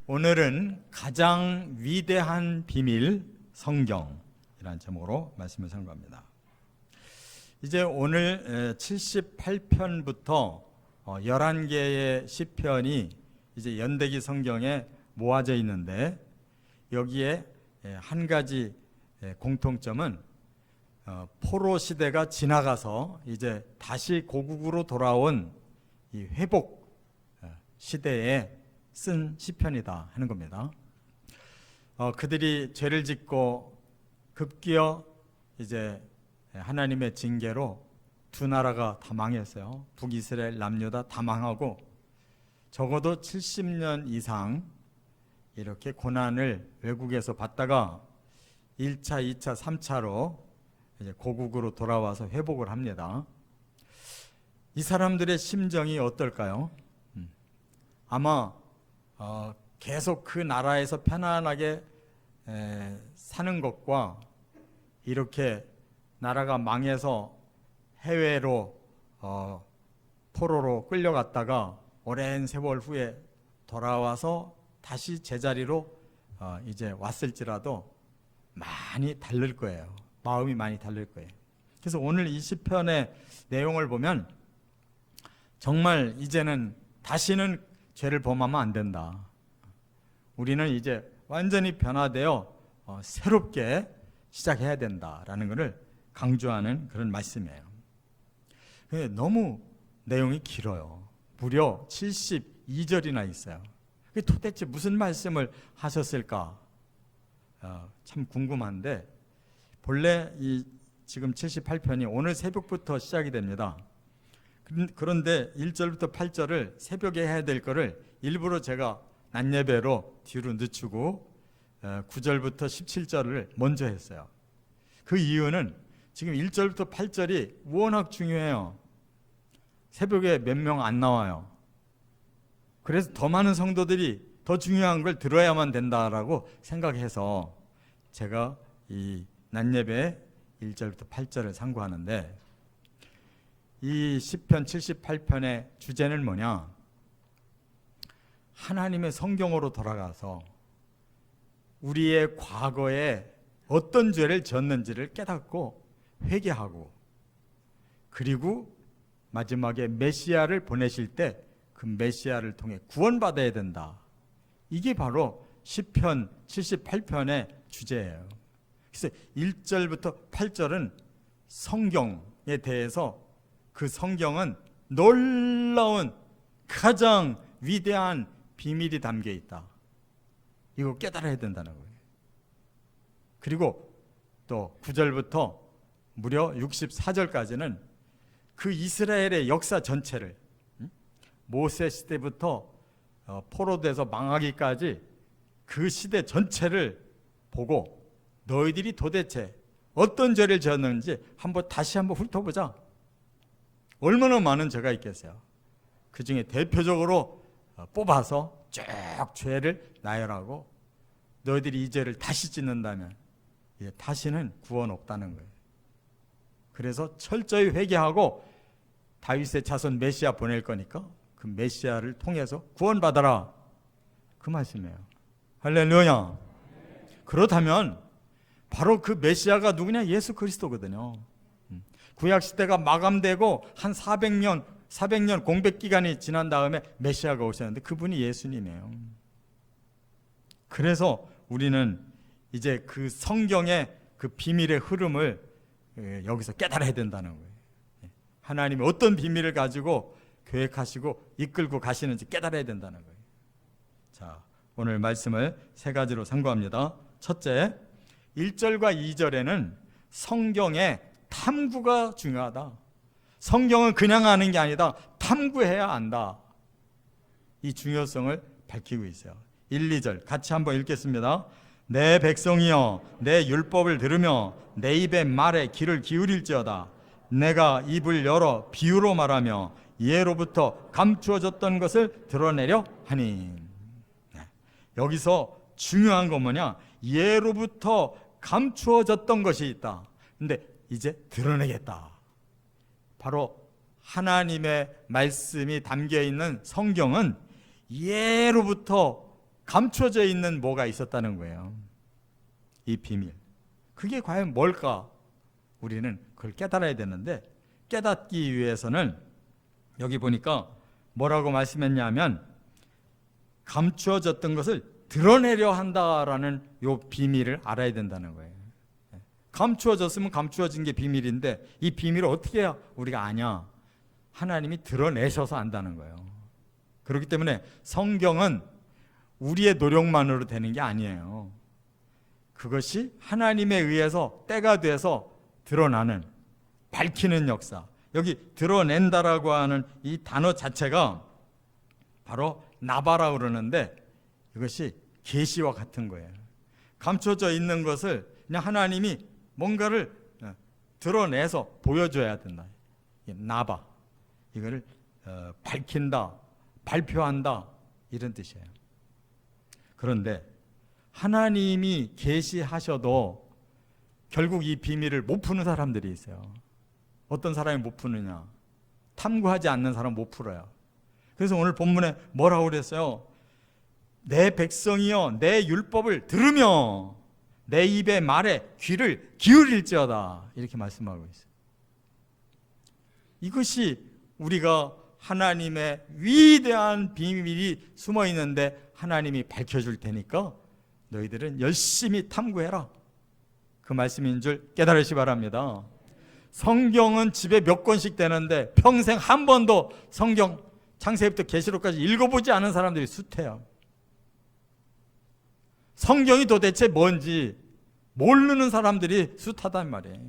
오늘은 가장 위대한 비밀 성경이라는 제목으로 말씀을 선고합니다. 이제 오늘 78편부터 11개의 시편이 이제 연대기 성경에 모아져 있는데, 여기에 한 가지 공통점은 포로 시대가 지나가서 이제 다시 고국으로 돌아온 이 회복 시대에 쓴 시편이다 하는 겁니다. 그들이 죄를 짓고 급기어 이제 하나님의 징계로 두 나라가 다 망했어요. 북이스라엘, 남유다 다 망하고 적어도 70년 이상 이렇게 고난을 외국에서 받다가 1차, 2차, 3차로 이제 고국으로 돌아와서 회복을 합니다. 이 사람들의 심정이 어떨까요? 아마 계속 그 나라에서 편안하게 사는 것과 이렇게 나라가 망해서 해외로 포로로 끌려갔다가 오랜 세월 후에 돌아와서 다시 제자리로 이제 왔을지라도 많이 다를 거예요. 마음이 많이 다를 거예요. 그래서 오늘 이 시편의 내용을 보면 정말 이제는 다시는 죄를 범하면 안 된다. 우리는 이제 완전히 변화되어 새롭게 시작해야 된다라는 것을 강조하는 그런 말씀이에요. 너무 내용이 길어요. 무려 72절이나 있어요. 도대체 무슨 말씀을 하셨을까? 참 궁금한데, 본래 이 지금 78편이 오늘 새벽부터 시작이 됩니다. 그런데 1절부터 8절을 새벽에 해야 될 거를 일부러 제가 낮 예배로 뒤로 늦추고 9절부터 17절을 먼저 했어요. 그 이유는 지금 1절부터 8절이 워낙 중요해요. 새벽에 몇 명 안 나와요. 그래서 더 많은 성도들이 더 중요한 걸 들어야만 된다라고 생각해서 제가 이 낮 예배에 1절부터 8절을 상고하는데, 이 시편 78편의 주제는 뭐냐? 하나님의 성경으로 돌아가서 우리의 과거에 어떤 죄를 지었는지를 깨닫고 회개하고, 그리고 마지막에 메시아를 보내실 때 그 메시아를 통해 구원받아야 된다. 이게 바로 시편 78편의 주제예요. 그래서 1절부터 8절은 성경에 대해서, 그 성경은 놀라운 가장 위대한 비밀이 담겨 있다. 이거 깨달아야 된다는 거예요. 그리고 또 9절부터 무려 64절까지는 그 이스라엘의 역사 전체를, 모세 시대부터 포로돼서 망하기까지 그 시대 전체를 보고 너희들이 도대체 어떤 죄를 지었는지 다시 한번 훑어보자. 얼마나 많은 죄가 있겠어요. 그 중에 대표적으로 뽑아서 쭉 죄를 나열하고, 너희들이 이 죄를 다시 짓는다면 다시는 구원 없다는 거예요. 그래서 철저히 회개하고 다윗의 자손 메시아 보낼 거니까 그 메시아를 통해서 구원받아라, 그 말씀이에요. 할렐루야. 그렇다면 바로 그 메시아가 누구냐? 예수 그리스도거든요. 구약시대가 마감되고 한 400년 공백기간이 지난 다음에 메시아가 오셨는데 그분이 예수님이에요. 그래서 우리는 이제 그 성경의 그 비밀의 흐름을 여기서 깨달아야 된다는 거예요. 하나님이 어떤 비밀을 가지고 계획하시고 이끌고 가시는지 깨달아야 된다는 거예요. 자, 오늘 말씀을 세 가지로 상고합니다. 첫째, 1절과 2절에는 성경의 탐구가 중요하다. 성경은 그냥 아는 게 아니다. 탐구해야 안다. 이 중요성을 밝히고 있어요. 1, 2절 같이 한번 읽겠습니다. 내 백성이여, 내 율법을 들으며 내 입의 말에 귀를 기울일지어다. 내가 입을 열어 비유로 말하며 예로부터 감추어졌던 것을 드러내려 하니. 여기서 중요한 건 뭐냐? 예로부터 감추어졌던 것이 있다. 근데 이제 드러내겠다. 바로 하나님의 말씀이 담겨 있는 성경은 예로부터 감춰져 있는 뭐가 있었다는 거예요. 이 비밀. 그게 과연 뭘까? 우리는 그걸 깨달아야 되는데, 깨닫기 위해서는 여기 보니까 뭐라고 말씀했냐면, 감추어졌던 것을 드러내려 한다라는 요 비밀을 알아야 된다는 거예요. 감추어졌으면 감추어진 게 비밀인데, 이 비밀을 어떻게 해야 우리가 아냐? 하나님이 드러내셔서 안다는 거예요. 그렇기 때문에 성경은 우리의 노력만으로 되는 게 아니에요. 그것이 하나님에 의해서 때가 돼서 드러나는, 밝히는 역사. 여기 드러낸다라고 하는 이 단어 자체가 바로 나바라 그러는데, 이것이 계시와 같은 거예요. 감춰져 있는 것을 그냥 하나님이 뭔가를 드러내서 보여줘야 된다. 나바. 이거를 밝힌다, 발표한다, 이런 뜻이에요. 그런데 하나님이 계시하셔도 결국 이 비밀을 못 푸는 사람들이 있어요. 어떤 사람이 못 푸느냐? 탐구하지 않는 사람 못 풀어요. 그래서 오늘 본문에 뭐라고 그랬어요? 내 백성이여 내 율법을 들으며 내 입의 말에 귀를 기울일지어다, 이렇게 말씀하고 있어요. 이것이 우리가 하나님의 위대한 비밀이 숨어 있는데 하나님이 밝혀줄 테니까 너희들은 열심히 탐구해라, 그 말씀인 줄 깨달으시 바랍니다. 성경은 집에 몇 권씩 되는데 평생 한 번도 성경 창세기부터 계시록까지 읽어보지 않은 사람들이 숱해요. 성경이 도대체 뭔지 모르는 사람들이 숱하단 말이에요.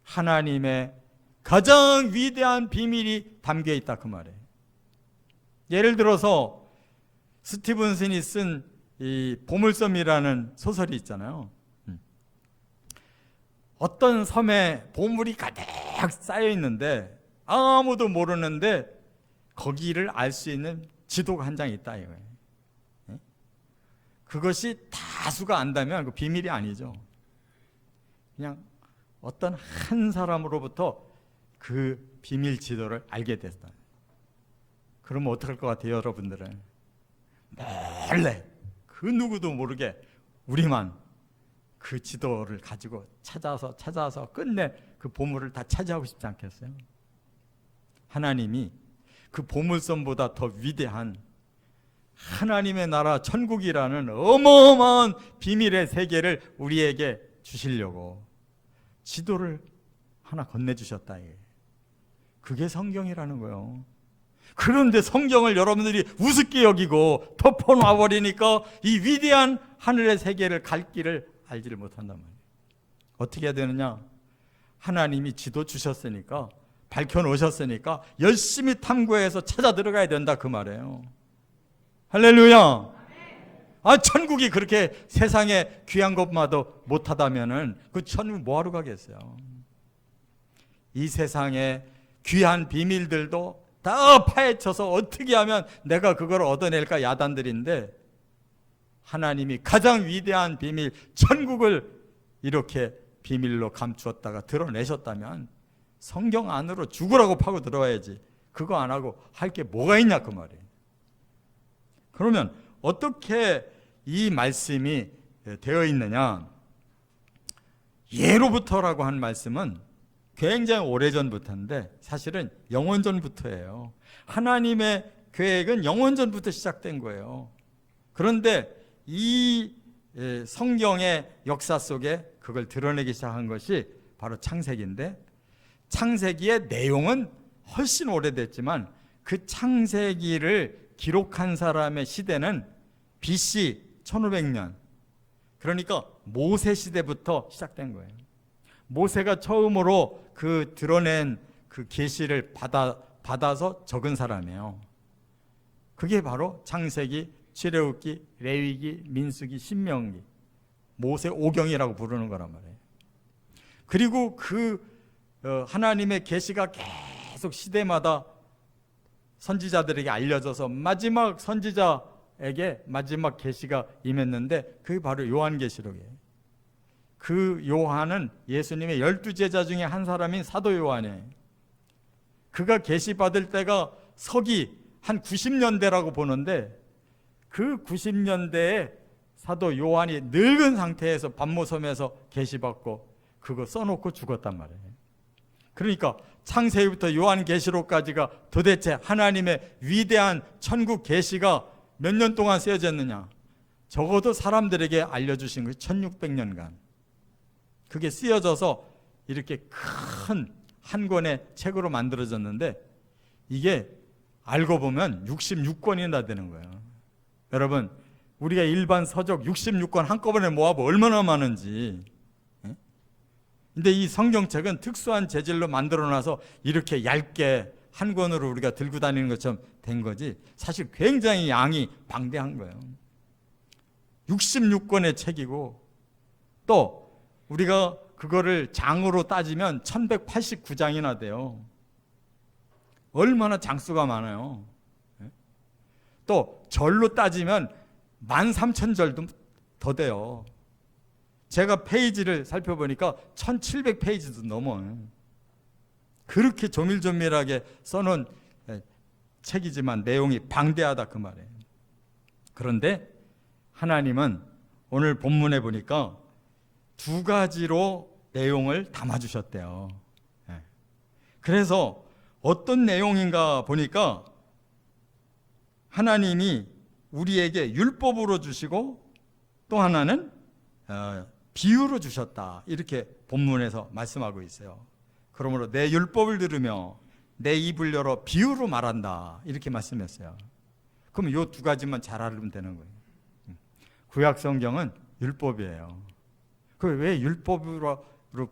하나님의 가장 위대한 비밀이 담겨 있다, 그 말이에요. 예를 들어서 스티븐슨이 쓴 이 보물섬이라는 소설이 있잖아요. 어떤 섬에 보물이 가득 쌓여 있는데 아무도 모르는데 거기를 알 수 있는 지도가 한 장 있다, 이거예요. 그것이 다수가 안다면 그 비밀이 아니죠. 그냥 어떤 한 사람으로부터 그 비밀 지도를 알게 됐다. 그러면 어떡할 것 같아요, 여러분들은? 몰래 그 누구도 모르게 우리만 그 지도를 가지고 찾아서 끝내 그 보물을 다 차지하고 싶지 않겠어요? 하나님이 그 보물섬보다 더 위대한 하나님의 나라 천국이라는 어마어마한 비밀의 세계를 우리에게 주시려고 지도를 하나 건네주셨다. 그게 성경이라는 거예요. 그런데 성경을 여러분들이 우습게 여기고 덮어놔버리니까 이 위대한 하늘의 세계를 갈 길을 알지를 못한단 말이에요. 어떻게 해야 되느냐? 하나님이 지도 주셨으니까, 밝혀놓으셨으니까 열심히 탐구해서 찾아 들어가야 된다, 그 말이에요. 할렐루야. 천국이 그렇게 세상에 귀한 것마도 못하다면은 그 천국 뭐하러 가겠어요? 이 세상에 귀한 비밀들도 다 파헤쳐서 어떻게 하면 내가 그걸 얻어낼까 야단들인데, 하나님이 가장 위대한 비밀 천국을 이렇게 비밀로 감추었다가 드러내셨다면 성경 안으로 죽으라고 파고 들어와야지. 그거 안 하고 할 게 뭐가 있냐, 그 말이에요. 그러면 어떻게 이 말씀이 되어 있느냐? 예로부터라고 한 말씀은 굉장히 오래전부터인데 사실은 영원전부터예요. 하나님의 계획은 영원전부터 시작된 거예요. 그런데 이 성경의 역사 속에 그걸 드러내기 시작한 것이 바로 창세기인데, 창세기의 내용은 훨씬 오래됐지만 그 창세기를 기록한 사람의 시대는 BC 1500년, 그러니까 모세 시대부터 시작된 거예요. 모세가 처음으로 그 드러낸 그 계시를 받아서 적은 사람이에요. 그게 바로 창세기, 출애굽기, 레위기, 민수기, 신명기, 모세 오경이라고 부르는 거란 말이에요. 그리고 그 하나님의 계시가 계속 시대마다 선지자들에게 알려져서 마지막 선지자에게 마지막 계시가 임했는데 그게 바로 요한계시록이에요. 그 요한은 예수님의 12제자 중에 한 사람인 사도 요한이에요. 그가 계시받을 때가 서기 한 90년대라고 보는데 그 90년대에 사도 요한이 늙은 상태에서 반모섬에서 계시받고 그거 써놓고 죽었단 말이에요. 그러니까 창세기부터 요한계시록까지가 도대체 하나님의 위대한 천국 계시가 몇 년 동안 쓰여졌느냐? 적어도 사람들에게 알려주신 것이 1600년간. 그게 쓰여져서 이렇게 큰 한 권의 책으로 만들어졌는데 이게 알고 보면 66권이나 되는 거예요. 여러분, 우리가 일반 서적 66권 한꺼번에 모아보면 얼마나 많은지. 근데 이 성경책은 특수한 재질로 만들어놔서 이렇게 얇게 한 권으로 우리가 들고 다니는 것처럼 된 거지, 사실 굉장히 양이 방대한 거예요. 66권의 책이고, 또 우리가 그거를 장으로 따지면 1189장이나 돼요. 얼마나 장수가 많아요. 또 절로 따지면 13,000절도 더 돼요. 제가 페이지를 살펴보니까 1700페이지도 넘어요. 그렇게 조밀조밀하게 써놓은 책이지만 내용이 방대하다 그 말이에요. 그런데 하나님은 오늘 본문에 보니까 두 가지로 내용을 담아주셨대요. 그래서 어떤 내용인가 보니까 하나님이 우리에게 율법으로 주시고 또 하나는 비유로 주셨다, 이렇게 본문에서 말씀하고 있어요. 그러므로 내 율법을 들으며 내 입을 열어 비유로 말한다, 이렇게 말씀했어요. 그럼 이 두 가지만 잘 알면 되는 거예요. 구약 성경은 율법이에요. 그 왜 율법으로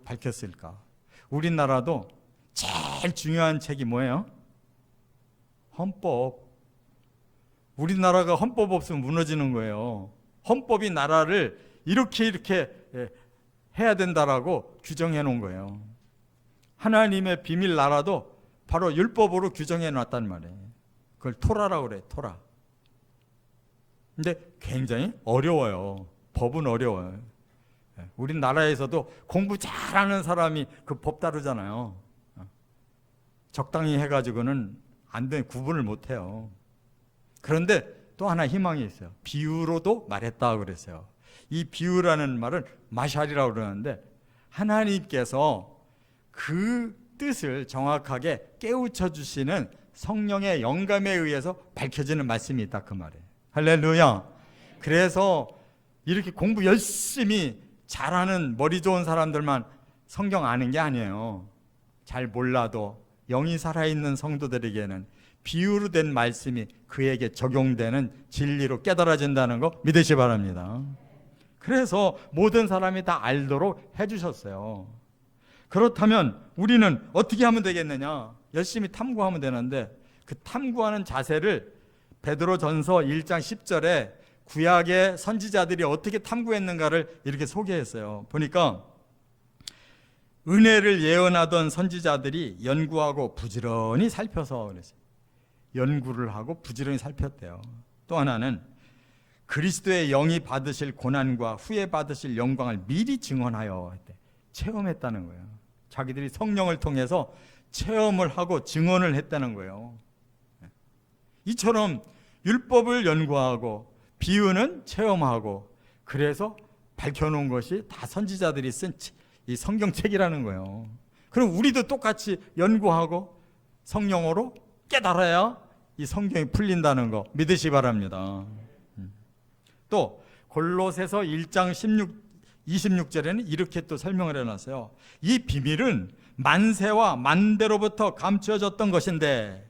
밝혔을까? 우리나라도 제일 중요한 책이 뭐예요? 헌법. 우리나라가 헌법 없으면 무너지는 거예요. 헌법이 나라를 이렇게 해야 된다라고 규정해 놓은 거예요. 하나님의 비밀 나라도 바로 율법으로 규정해 놨단 말이에요. 그걸 토라라고 그래, 토라. 근데 굉장히 어려워요. 법은 어려워요. 우리나라에서도 공부 잘하는 사람이 그 법 다루잖아요. 적당히 해가지고는 안 돼, 구분을 못 해요. 그런데 또 하나 희망이 있어요. 비유로도 말했다 그랬어요. 이 비유라는 말은 마샬이라고 그러는데 하나님께서 그 뜻을 정확하게 깨우쳐 주시는 성령의 영감에 의해서 밝혀지는 말씀이 있다 그 말이에요. 할렐루야. 그래서 이렇게 공부 열심히 잘하는 머리 좋은 사람들만 성경 아는 게 아니에요. 잘 몰라도 영이 살아있는 성도들에게는 비유로 된 말씀이 그에게 적용되는 진리로 깨달아진다는 거 믿으시 바랍니다. 그래서 모든 사람이 다 알도록 해주셨어요. 그렇다면 우리는 어떻게 하면 되겠느냐? 열심히 탐구하면 되는데 그 탐구하는 자세를 베드로전서 1장 10절에 구약의 선지자들이 어떻게 탐구했는가를 이렇게 소개했어요. 보니까 은혜를 예언하던 선지자들이 연구하고 부지런히 살펴서 그랬어요. 연구를 하고 부지런히 살폈대요. 또 하나는 그리스도의 영이 받으실 고난과 후에 받으실 영광을 미리 증언하여 체험했다는 거예요. 자기들이 성령을 통해서 체험을 하고 증언을 했다는 거예요. 이처럼 율법을 연구하고 비유는 체험하고 그래서 밝혀놓은 것이 다 선지자들이 쓴 이 성경책이라는 거예요. 그럼 우리도 똑같이 연구하고 성령으로 깨달아야 이 성경이 풀린다는 거 믿으시 바랍니다. 또 골로새서 1장 26절에는 이렇게 또 설명을 해놨어요. 이 비밀은 만세와 만대로부터 감추어졌던 것인데,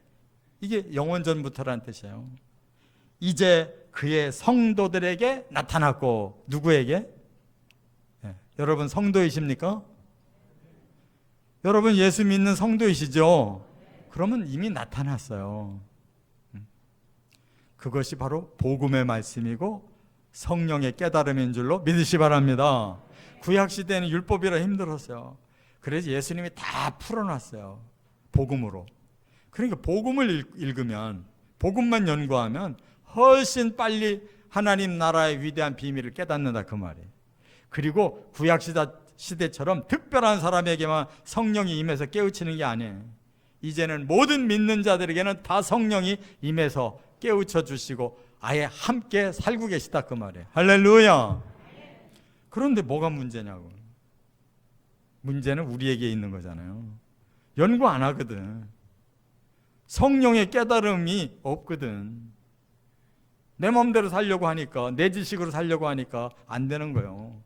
이게 영원전부터라는 뜻이에요. 이제 그의 성도들에게 나타났고, 누구에게? 여러분 성도이십니까? 여러분 예수 믿는 성도이시죠? 그러면 이미 나타났어요. 그것이 바로 복음의 말씀이고 성령의 깨달음인 줄로 믿으시 바랍니다. 구약시대에는 율법이라 힘들었어요. 그래서 예수님이 다 풀어놨어요. 복음으로. 그러니까 복음을 읽으면, 복음만 연구하면 훨씬 빨리 하나님 나라의 위대한 비밀을 깨닫는다 그 말이에요. 그리고 구약시대처럼 특별한 사람에게만 성령이 임해서 깨우치는 게 아니에요. 이제는 모든 믿는 자들에게는 다 성령이 임해서 깨우쳐 주시고 아예 함께 살고 계시다 그 말이에요. 할렐루야. 그런데 뭐가 문제냐고. 문제는 우리에게 있는 거잖아요. 연구 안 하거든. 성령의 깨달음이 없거든. 내 마음대로 살려고 하니까, 내 지식으로 살려고 하니까 안 되는 거예요.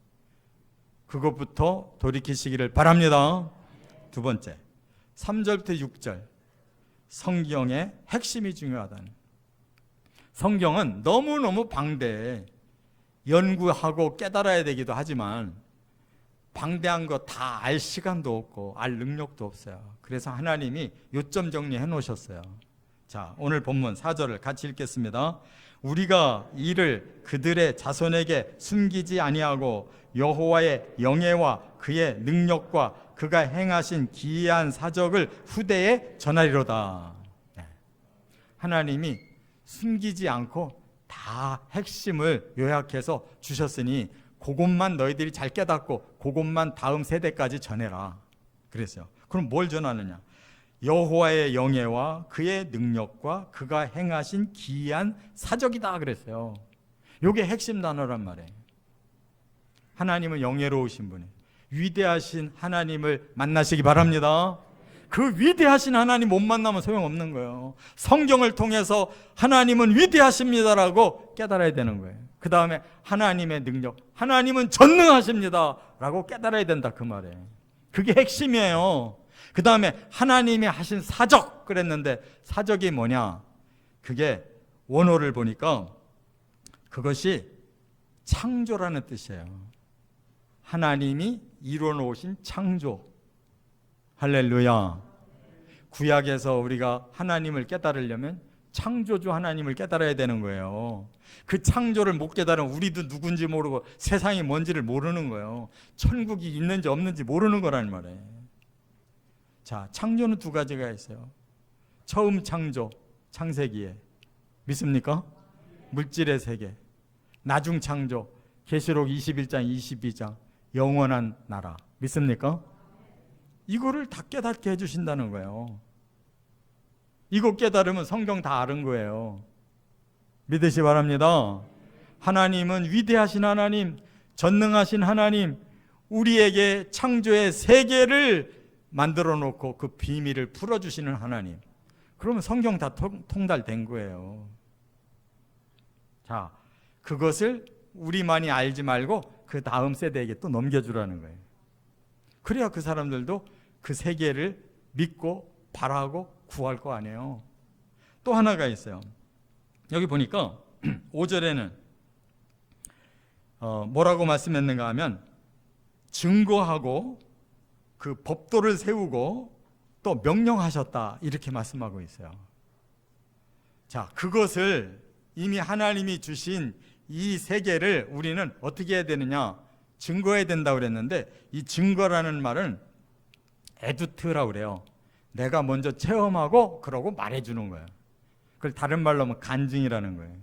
그것부터 돌이키시기를 바랍니다. 두 번째, 3절부터 6절. 성경의 핵심이 중요하다는. 성경은 너무너무 방대해. 연구하고 깨달아야 되기도 하지만 방대한 거 다 알 시간도 없고 알 능력도 없어요. 그래서 하나님이 요점 정리해 놓으셨어요. 자, 오늘 본문 4절을 같이 읽겠습니다. 우리가 이를 그들의 자손에게 숨기지 아니하고 여호와의 영예와 그의 능력과 그가 행하신 기이한 사적을 후대에 전하리로다. 하나님이 숨기지 않고 다 핵심을 요약해서 주셨으니 그것만 너희들이 잘 깨닫고 그것만 다음 세대까지 전해라. 그랬어요. 그럼 뭘 전하느냐? 여호와의 영예와 그의 능력과 그가 행하신 기이한 사적이다 그랬어요. 이게 핵심 단어란 말이에요. 하나님은 영예로우신 분이에요. 위대하신 하나님을 만나시기 바랍니다. 그 위대하신 하나님 못 만나면 소용없는 거예요. 성경을 통해서 하나님은 위대하십니다라고 깨달아야 되는 거예요. 그 다음에 하나님의 능력, 하나님은 전능하십니다 라고 깨달아야 된다 그 말이에요. 그게 핵심이에요. 그 다음에 하나님이 하신 사적 그랬는데 사적이 뭐냐? 그게 원어를 보니까 그것이 창조라는 뜻이에요. 하나님이 이뤄놓으신 창조. 할렐루야. 구약에서 우리가 하나님을 깨달으려면 창조주 하나님을 깨달아야 되는 거예요. 그 창조를 못 깨달으면 우리도 누군지 모르고 세상이 뭔지를 모르는 거예요. 천국이 있는지 없는지 모르는 거란 말이에요. 자, 창조는 두 가지가 있어요. 처음 창조, 창세기에. 믿습니까? 물질의 세계. 나중 창조, 계시록 21장, 22장. 영원한 나라. 믿습니까? 이거를 다 깨닫게 해주신다는 거예요. 이거 깨달으면 성경 다 아는 거예요. 믿으시 바랍니다. 하나님은 위대하신 하나님, 전능하신 하나님, 우리에게 창조의 세계를 만들어 놓고 그 비밀을 풀어주시는 하나님. 그러면 성경 다 통달된 거예요. 자, 그것을 우리만이 알지 말고 그 다음 세대에게 또 넘겨주라는 거예요. 그래야 그 사람들도 그 세계를 믿고 바라고 구할 거 아니에요. 또 하나가 있어요. 여기 보니까 5절에는 뭐라고 말씀했는가 하면 증거하고 그 법도를 세우고 또 명령하셨다 이렇게 말씀하고 있어요. 자, 그것을 이미 하나님이 주신 이 세계를 우리는 어떻게 해야 되느냐? 증거해야 된다고 그랬는데 이 증거라는 말은 에두트라고 그래요. 내가 먼저 체험하고 그러고 말해주는 거예요. 그걸 다른 말로 하면 간증이라는 거예요.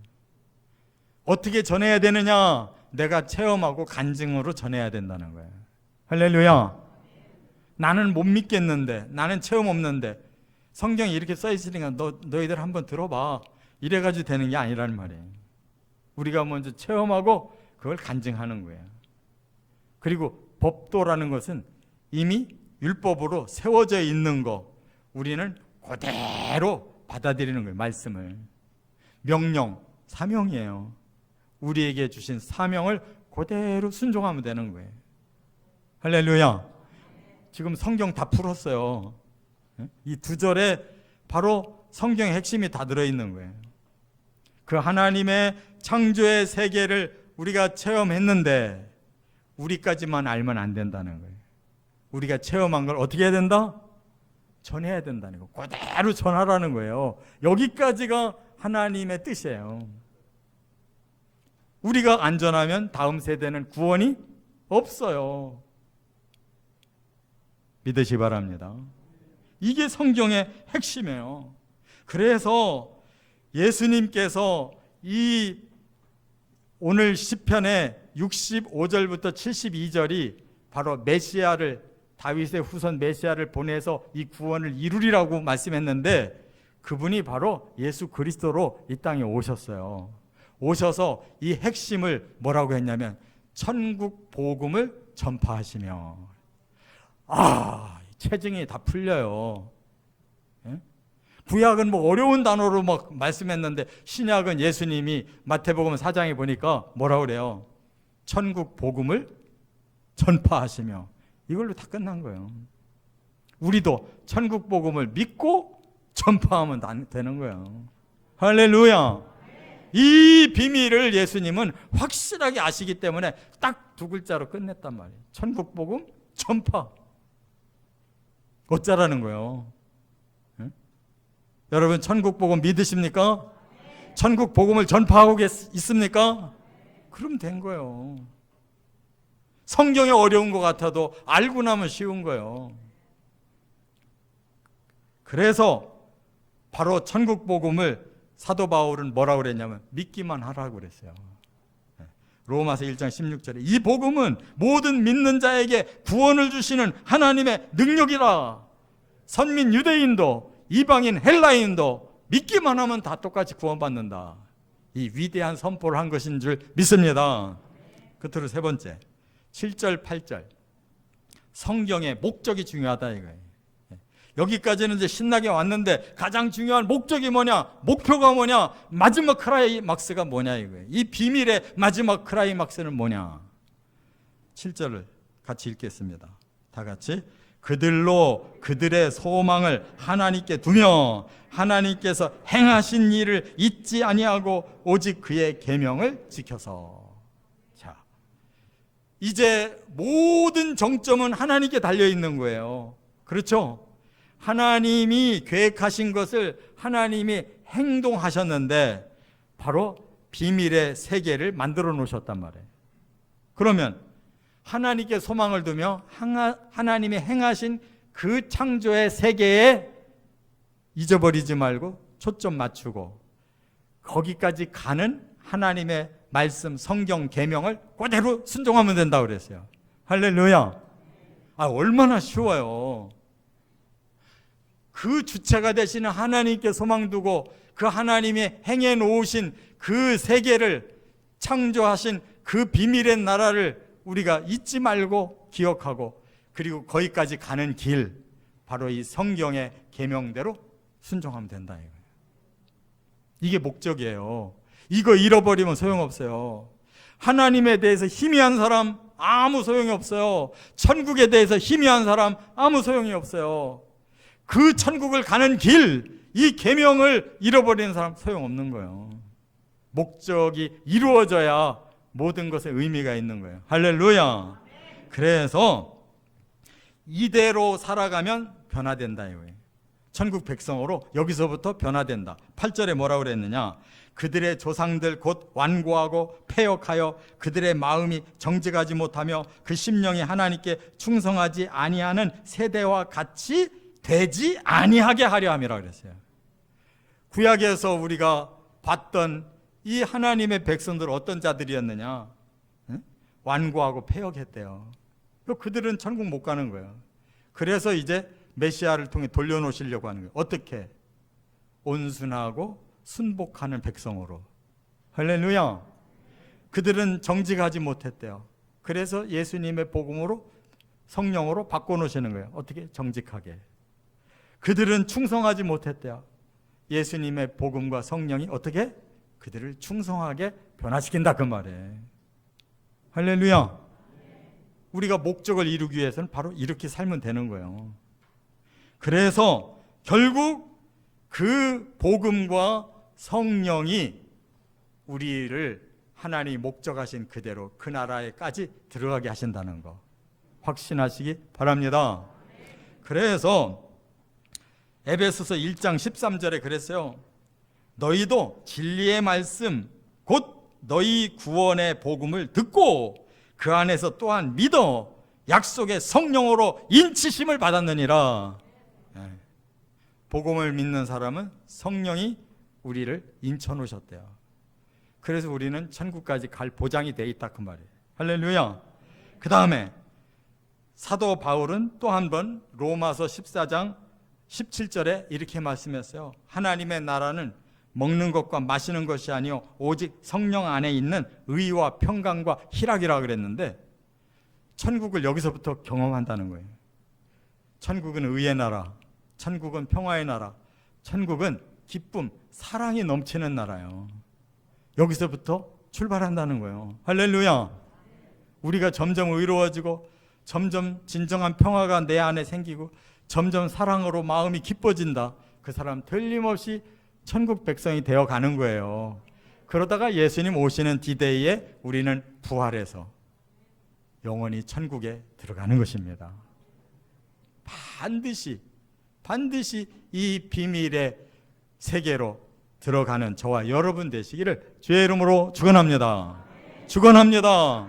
어떻게 전해야 되느냐? 내가 체험하고 간증으로 전해야 된다는 거예요. 할렐루야. 나는 못 믿겠는데, 나는 체험 없는데 성경에 이렇게 써 있으니까 너희들 한번 들어봐 이래가지고 되는 게 아니라는 말이에요. 우리가 먼저 체험하고 그걸 간증하는 거예요. 그리고 법도라는 것은 이미 율법으로 세워져 있는 거 우리는 그대로 받아들이는 거예요. 말씀을. 명령, 사명이에요. 우리에게 주신 사명을 그대로 순종하면 되는 거예요. 할렐루야. 지금 성경 다 풀었어요. 이 두 절에 바로 성경의 핵심이 다 들어있는 거예요. 그 하나님의 창조의 세계를 우리가 체험했는데 우리까지만 알면 안 된다는 거예요. 우리가 체험한 걸 어떻게 해야 된다? 전해야 된다는 거. 그대로 전하라는 거예요. 여기까지가 하나님의 뜻이에요. 우리가 안 전하면 다음 세대는 구원이 없어요. 믿으시 바랍니다. 이게 성경의 핵심이에요. 그래서 예수님께서 이 오늘 시편의 65절부터 72절이 바로 메시아를, 다윗의 후손 메시아를 보내서 이 구원을 이루리라고 말씀했는데 그분이 바로 예수 그리스도로 이 땅에 오셨어요. 오셔서 이 핵심을 뭐라고 했냐면 천국 복음을 전파하시며. 체증이 다 풀려요. 예? 구약은 뭐 어려운 단어로 막 말씀했는데 신약은 예수님이 마태복음 4장에 보니까 뭐라고 그래요? 천국 복음을 전파하시며. 이걸로 다 끝난 거예요. 우리도 천국 복음을 믿고 전파하면 되는 거예요. 할렐루야. 이 비밀을 예수님은 확실하게 아시기 때문에 딱 두 글자로 끝냈단 말이에요. 천국 복음 전파. 어쩌라는 거예요? 네? 여러분 천국 복음 믿으십니까? 네. 천국 복음을 전파하고 있습니까? 네. 그럼 된 거예요. 성경이 어려운 것 같아도 알고 나면 쉬운 거예요. 그래서 바로 천국 복음을 사도 바울은 뭐라고 그랬냐면 믿기만 하라고 그랬어요. 로마서 1장 16절에 이 복음은 모든 믿는 자에게 구원을 주시는 하나님의 능력이라. 선민 유대인도 이방인 헬라인도 믿기만 하면 다 똑같이 구원받는다. 이 위대한 선포를 한 것인 줄 믿습니다. 끝으로 세 번째 7절 8절 성경의 목적이 중요하다 이거예요. 여기까지는 이제 신나게 왔는데 가장 중요한 목적이 뭐냐, 목표가 뭐냐, 마지막 크라이막스가 뭐냐 이거예요. 이 비밀의 마지막 크라이막스는 뭐냐. 7절을 같이 읽겠습니다. 다 같이. 그들로 그들의 소망을 하나님께 두며 하나님께서 행하신 일을 잊지 아니하고 오직 그의 계명을 지켜서. 자, 이제 모든 정점은 하나님께 달려 있는 거예요. 그렇죠? 하나님이 계획하신 것을 하나님이 행동하셨는데 바로 비밀의 세계를 만들어 놓으셨단 말이에요. 그러면 하나님께 소망을 두며 하나님이 행하신 그 창조의 세계에 잊어버리지 말고 초점 맞추고 거기까지 가는 하나님의 말씀, 성경, 계명을 그대로 순종하면 된다고 그랬어요. 할렐루야. 얼마나 쉬워요. 그 주체가 되시는 하나님께 소망 두고 그 하나님이 행해 놓으신 그 세계를 창조하신 그 비밀의 나라를 우리가 잊지 말고 기억하고 그리고 거기까지 가는 길 바로 이 성경의 계명대로 순종하면 된다 이거예요. 이게 목적이에요. 이거 잃어버리면 소용없어요. 하나님에 대해서 희미한 사람 아무 소용이 없어요. 천국에 대해서 희미한 사람 아무 소용이 없어요. 그 천국을 가는 길, 이 계명을 잃어버리는 사람 소용없는 거예요. 목적이 이루어져야 모든 것에 의미가 있는 거예요. 할렐루야. 그래서 이대로 살아가면 변화된다 이거예요. 천국 백성으로 여기서부터 변화된다. 8절에 뭐라고 그랬느냐? 그들의 조상들 곧 완고하고 패역하여 그들의 마음이 정직하지 못하며 그 심령이 하나님께 충성하지 아니하는 세대와 같이 되지 아니하게 하려 함이라 그랬어요. 구약에서 우리가 봤던 이 하나님의 백성들 어떤 자들이었느냐? 완고하고 패역했대요. 그들은 천국 못 가는 거예요. 그래서 이제 메시아를 통해 돌려놓으시려고 하는 거예요. 어떻게? 온순하고 순복하는 백성으로. 할렐루야. 그들은 정직하지 못했대요. 그래서 예수님의 복음으로 성령으로 바꿔놓으시는 거예요. 어떻게? 정직하게. 그들은 충성하지 못했대요. 예수님의 복음과 성령이 어떻게? 그들을 충성하게 변화시킨다 그 말이에요. 할렐루야. 우리가 목적을 이루기 위해서는 바로 이렇게 살면 되는 거예요. 그래서 결국 그 복음과 성령이 우리를 하나님이 목적하신 그대로 그 나라에까지 들어가게 하신다는 거 확신하시기 바랍니다. 그래서 에베소서 1장 13절에 그랬어요. 너희도 진리의 말씀 곧 너희 구원의 복음을 듣고 그 안에서 또한 믿어 약속의 성령으로 인치심을 받았느니라. 복음을 믿는 사람은 성령이 우리를 인쳐놓으셨대요. 그래서 우리는 천국까지 갈 보장이 돼 있다 그 말이에요. 할렐루야. 그 다음에 사도 바울은 또 한 번 로마서 14장 17절에 이렇게 말씀했어요. 하나님의 나라는 먹는 것과 마시는 것이 아니요 오직 성령 안에 있는 의와 평강과 희락이라 그랬는데 천국을 여기서부터 경험한다는 거예요. 천국은 의의 나라, 천국은 평화의 나라, 천국은 기쁨, 사랑이 넘치는 나라예요. 여기서부터 출발한다는 거예요. 할렐루야. 우리가 점점 의로워지고 점점 진정한 평화가 내 안에 생기고 점점 사랑으로 마음이 기뻐진다. 그 사람 틀림없이 천국 백성이 되어가는 거예요. 그러다가 예수님 오시는 디데이에 우리는 부활해서 영원히 천국에 들어가는 것입니다. 반드시 이 비밀의 세계로 들어가는 저와 여러분 되시기를 주의 이름으로 축원합니다. 축원합니다.